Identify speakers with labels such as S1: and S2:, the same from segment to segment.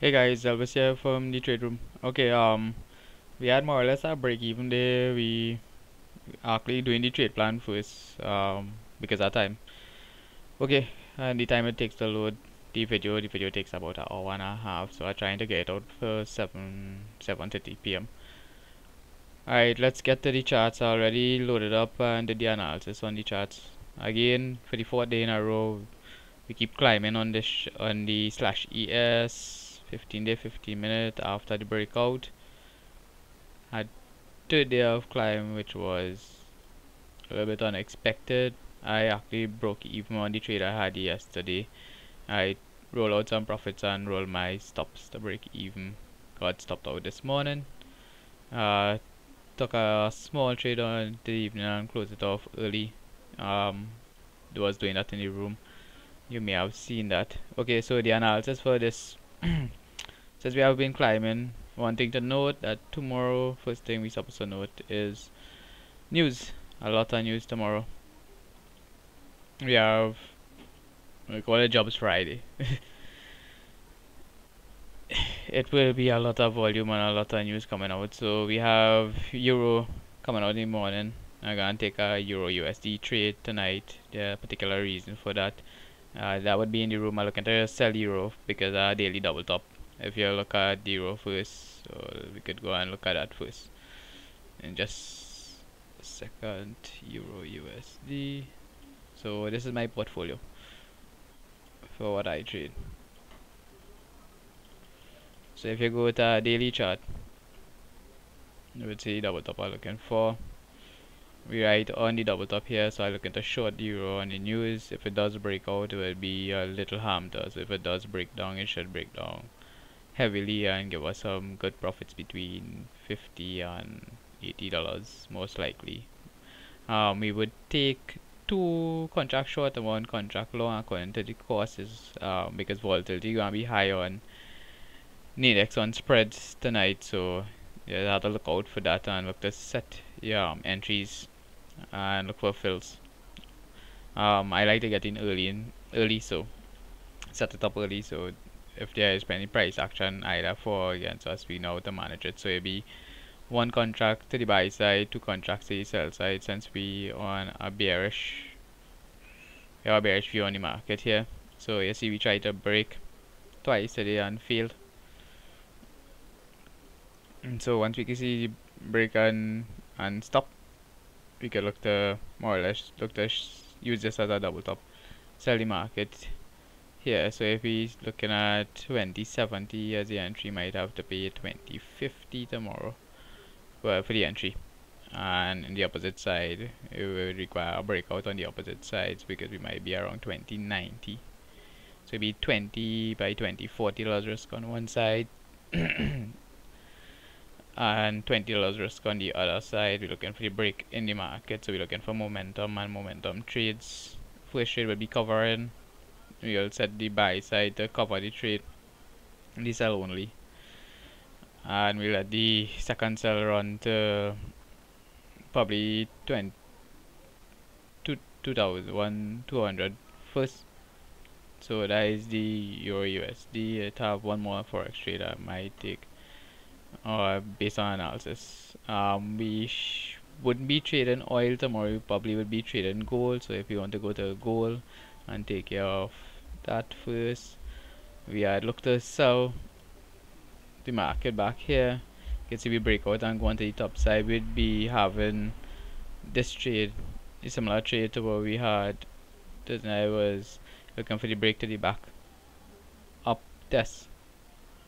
S1: Hey guys, Elvis here from the trade room. Okay, we had more or less a break even day. We actually doing the trade plan first, because of time. Okay, and the time it takes to load the video takes about an hour and a half. So I'm trying to get it out for 7:30 p.m. Alright, let's get to the charts. I already loaded up and did the analysis on the charts. Again, for the fourth day in a row, we keep climbing on this on the slash ES 15 day 15 minute after the breakout. Had third day of climb, which was a little bit unexpected. I actually broke even on the trade I had yesterday. I rolled out some profits and rolled my stops to break even. Got stopped out this morning. Uh, Took a small trade on the evening and closed it off early. Was doing that in the room. You may have seen that. Okay, so the analysis for this, since we have been climbing, one thing to note that tomorrow, first thing we supposed to note is news. A lot of news tomorrow. We have, we call it Jobs Friday. It will be a lot of volume and a lot of news coming out. So we have Euro coming out in the morning. I'm gonna take a Euro USD trade tonight. There are particular reason for that. That would be in the room. I'm looking to sell Euro because daily double top. If you look at the Euro first, so we could go and look at that first. In just a second, Euro USD. So this is my portfolio for what I trade. So if you go to a daily chart, you would see double top I'm looking for. We write on the double top here, so I'm looking to short the euro on the news. If it does break out, it will be a little harm to us. If it does break down, it should break down heavily and give us some good profits between $50 and $80 most likely. We would take 2 contract short and 1 contract long according to the courses, because volatility gonna be high on index on spreads tonight, so you have to look out for that and look to set your entries and look for fills. I like to get in early, so set it up early, so if there is any price action either for or against us, we know how to manage it. So it'll be 1 contract to the buy side, 2 contracts to the sell side, since we on a bearish view on the market here. So you see we try to break twice today and failed. And so once we can see break and stop, we can look to more or less use this as a double top, sell the market here. So if we're looking at 2070 as the entry, might have to pay 2050 tomorrow, well, for the entry. And in the opposite side, it will require a breakout on the opposite sides because we might be around 2090. So it'd be 20 by 20, $40 risk on one side and $20 risk on the other side. We're looking for the break in the market, so we're looking for momentum and momentum trades. First trade will be covering. We'll set the buy side to cover the trade, the sell only, and we'll let the second sell run to probably 2,200 first. So that is the Euro USD. It have one more forex trade I might take, based on analysis. We wouldn't be trading oil tomorrow. We probably would be trading gold. So if you want to go to gold and take care of that first, we had looked to sell the market back here. You can see we break out and go on to the top side. We'd be having this trade, a similar trade to what we had. Then I was looking for the break to the back up test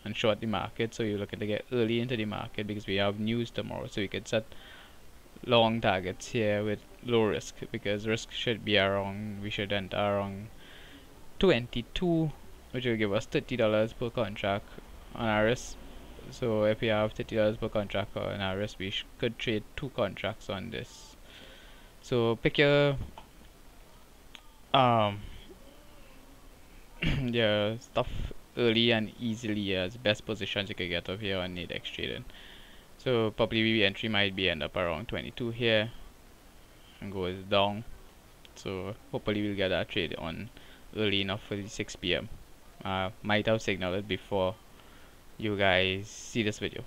S1: and short the market. So you're looking to get early into the market because we have news tomorrow, so we could set long targets here with low risk, because risk should be around, we should enter around 22, which will give us $30 per contract on our risk. So if we have $30 per contract on our risk, we could trade 2 contracts on this. So pick your your stuff early and easily as best positions you could get up here on index trading. So probably entry might be end up around 22 here and goes down. So hopefully we'll get that trade on early enough for the 6 p.m. Might have signaled it before you guys see this video.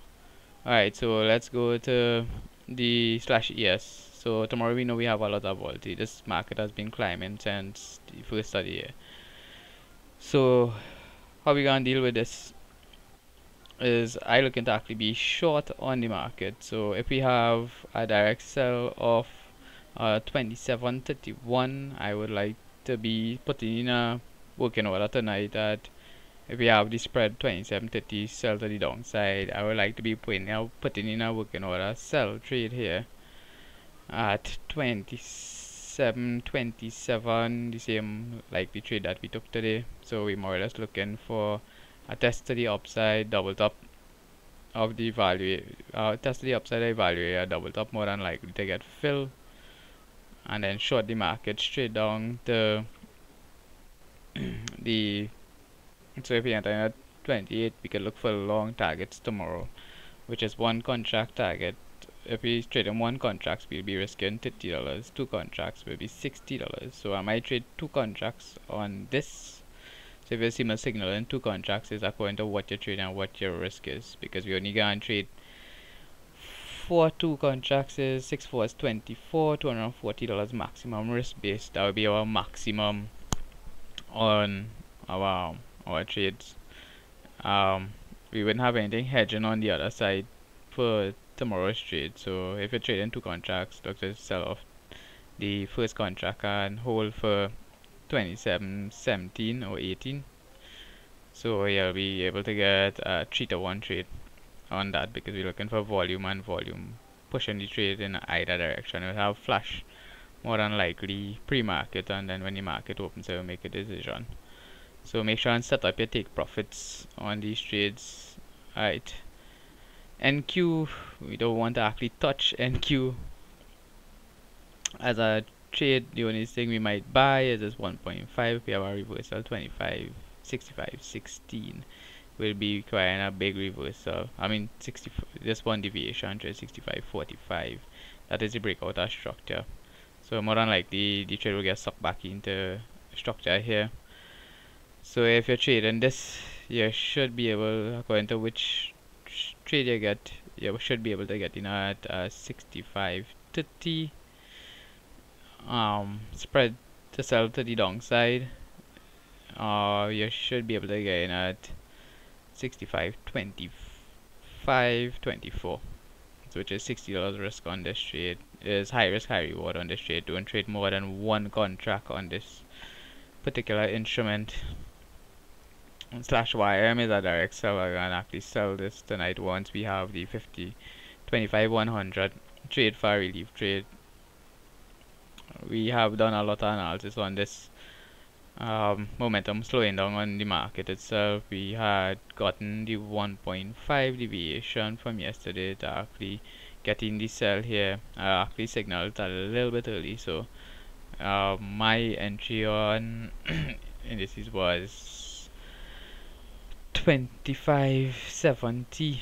S1: Alright, so let's go to the /ES. So tomorrow we know we have a lot of volatility. This market has been climbing since the first of the year. So how we gonna deal with this is I looking to actually be short on the market. So if we have a direct sell of 27.31, I would like to be putting in a working order tonight at, if we have the spread 27.30 sell to the downside, I would like to be putting in a working order sell trade here at 27.27, the same like the trade that we took today. So we more or less looking for a test to the upside, double top of the value, test to the upside of the value area, double top more than likely to get fill, and then short the market straight down to the, so if we enter at 28, we can look for long targets tomorrow, which is one contract target. If we trade in one contract, we'll be risking $30. Two contracts will be $60. So I might trade two contracts on this. So if you see my signal in two contracts, is according to what you're trading and what your risk is, because we only gonna trade for two contracts is 6 4 is 24, $240 maximum risk base. That would be our maximum on our trades. We wouldn't have anything hedging on the other side for tomorrow's trade. So if you're trading two contracts, look to sell off the first contract and hold for 27.17 or 18. So you'll be able to get a 3-to-1 trade on that, because we're looking for volume and volume pushing the trade in either direction. We'll have flash more than likely pre-market, and then when the market opens, it will make a decision. So make sure and set up your take profits on these trades. Alright, NQ, we don't want to actually touch NQ as a trade. The only thing we might buy is this 1.5. We have a reversal 25, 65, 16. Will be requiring a big reversal. I mean, this one deviation, 65, 45. That is the breakout of structure. So more than likely, the trade will get sucked back into structure here. So if you're trading this, you should be able, according to which trade you get, you should be able to get in at 65.30. Spread to sell to the downside. You should be able to get in at 65.25.24, which is $60 risk on this trade. It is high risk, high reward on this trade. Don't trade more than one contract on this particular instrument. /YM is a direct sell. We're gonna actually sell this tonight once we have the 25-100 trade for a relief trade. We have done a lot of analysis on this. Momentum slowing down on the market itself. We had gotten the 1.5 deviation from yesterday to actually getting the sell here. I actually signaled a little bit early, so my entry on indices was 25.70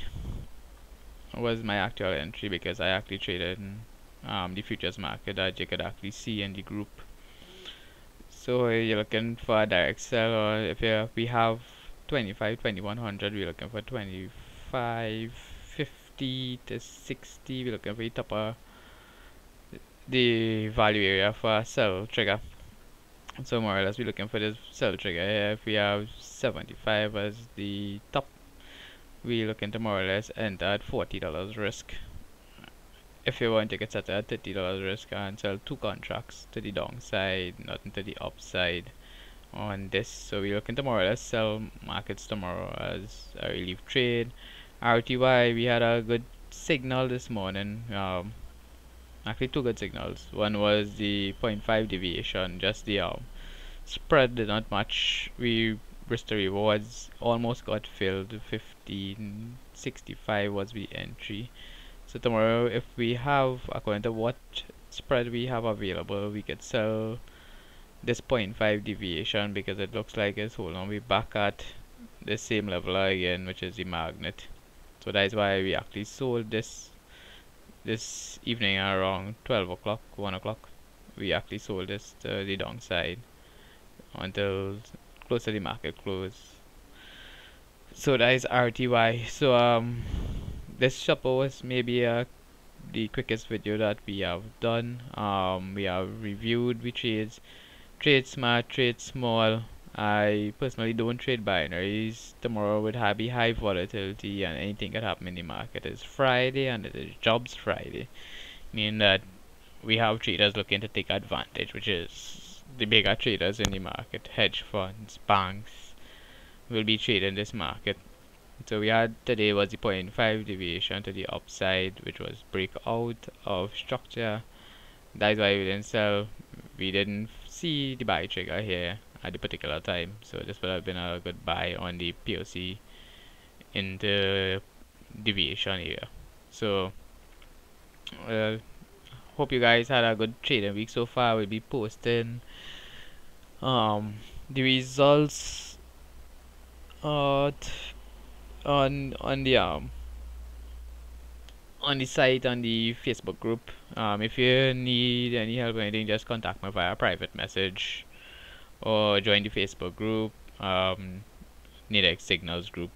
S1: was my actual entry, because I actually traded in the futures market that you could actually see in the group. So you're looking for a direct sell, or if we have 25-2100, we're looking for 25.50 to 60. We're looking for the top of the value area for a sell trigger. So more or less we're looking for this sell trigger here. If we have 75 as the top, we're looking to more or less enter at $40 risk. If you want to get set at $30 risk and sell two contracts to the downside, nothing to the upside on this. So we're looking to more or less sell markets tomorrow as a relief trade. RTY, we had a good signal this morning. Actually two good signals. One was the 0.5 deviation, just the spread did not match. We risk to rewards almost got filled. 15.65 was the entry. So tomorrow, if we have, according to what spread we have available, we could sell this 0.5 deviation, because it looks like it's holding on. We back at the same level again, which is the magnet. So that is why we actually sold this evening around 12 o'clock, 1 o'clock. We actually sold this to the downside until close to the market close. So that is RTY. So this shopper was maybe the quickest video that we have done. We have reviewed we trade smart, trade small. I personally don't trade binaries. Tomorrow would be high volatility and anything can happen in the market. It's Friday and it is Jobs Friday, meaning that we have traders looking to take advantage, which is the bigger traders in the market, hedge funds, banks will be trading this market. So we had today was the zero point 0.5 deviation to the upside, which was breakout of structure. That is why we didn't sell. We didn't see the buy trigger here at the particular time. So this would have been a good buy on the POC in the deviation area. So hope you guys had a good trading week so far. We'll be posting the results uh, on the site, on the Facebook group. If you need any help or anything, just contact me via private message or join the Facebook group, Nidex Signals group.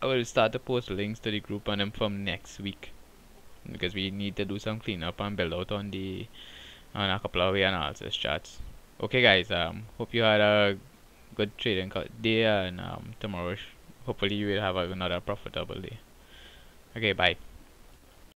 S1: I will start to post links to the group on them from next week because we need to do some cleanup and build out on a couple of analysis charts. Okay, guys. Hope you had a good trading day, and tomorrow hopefully you will have another profitable day. Okay, bye.